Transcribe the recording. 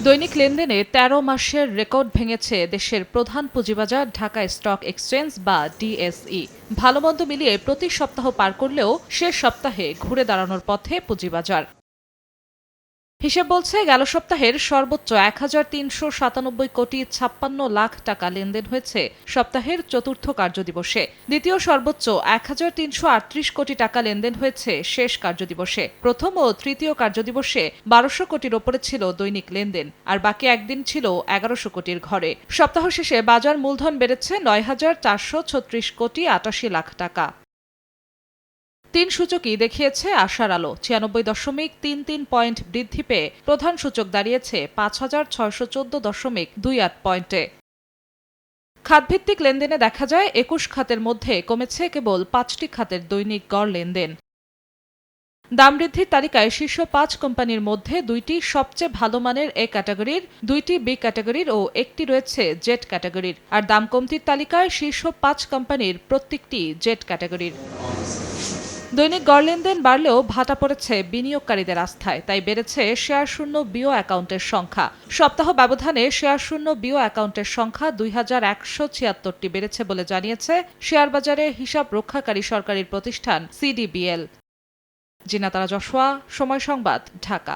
দৈনিক লেনদেনে ১৩ মাসের রেকর্ড ভেঙেছে দেশের প্রধান পুঁজিবাজার ঢাকা স্টক এক্সচেঞ্জ বা ডিএসই। ভালোমন্দ মিলিয়ে প্রতি সপ্তাহ পার করলেও শেষ সপ্তাহে ঘুরে দাঁড়ানোর পথে পুঁজিবাজার। হিসেব বলছে গেল সপ্তাহের সর্বোচ্চ ১,৩৯৭ কোটি ৫৬ লাখ টাকা লেনদেন হয়েছে সপ্তাহের চতুর্থ কার্যদিবসে। দ্বিতীয় সর্বোচ্চ ১,৩৩৮ কোটি টাকা লেনদেন হয়েছে শেষ কার্যদিবসে। প্রথম ও তৃতীয় কার্যদিবসে ১২০০ কোটির ওপরে ছিল দৈনিক লেনদেন, আর বাকি একদিন ছিল ১১০০ কোটির ঘরে। সপ্তাহ শেষে বাজার মূলধন বেড়েছে ৯,৪৩৬ কোটি ৮৮ লাখ টাকা। তিন সূচকই দেখিয়েছে আশার আলো। ৯৬.৩৩ পয়েন্ট বৃদ্ধি পেয়ে প্রধান সূচক দাঁড়িয়েছে ৫,৬১৪.২৮ পয়েন্টে। খাতভিত্তিক লেনদেনে দেখা যায় ২১ খাতের মধ্যে কমেছে কেবল ৫টি খাতের দৈনিক গড় লেনদেন। দাম বৃদ্ধির তালিকায় শীর্ষ ৫ কোম্পানির মধ্যে ২টি সবচেয়ে ভালো মানের এ ক্যাটাগরির, ২টি বি ক্যাটাগরির ও একটি রয়েছে জেড ক্যাটাগরির। আর দাম কমতির তালিকায় শীর্ষ ৫ কোম্পানির প্রত্যেকটি জেড ক্যাটাগরির। দৈনিক গড় লেনদেন বাড়লেও ভাটা পড়েছে বিনিয়োগকারীদের আস্থায়, তাই বেড়েছে শেয়ার শূন্য বিও অ্যাকাউন্টের সংখ্যা। সপ্তাহ ব্যবধানে শেয়ার শূন্য বিও অ্যাকাউন্টের সংখ্যা ২,১৭৬টি বেড়েছে বলে জানিয়েছে শেয়ারবাজারে হিসাব রক্ষাকারী সরকারি প্রতিষ্ঠান সিডিবিএল। জিনাতারা জশোয়া, সময় সংবাদ, ঢাকা।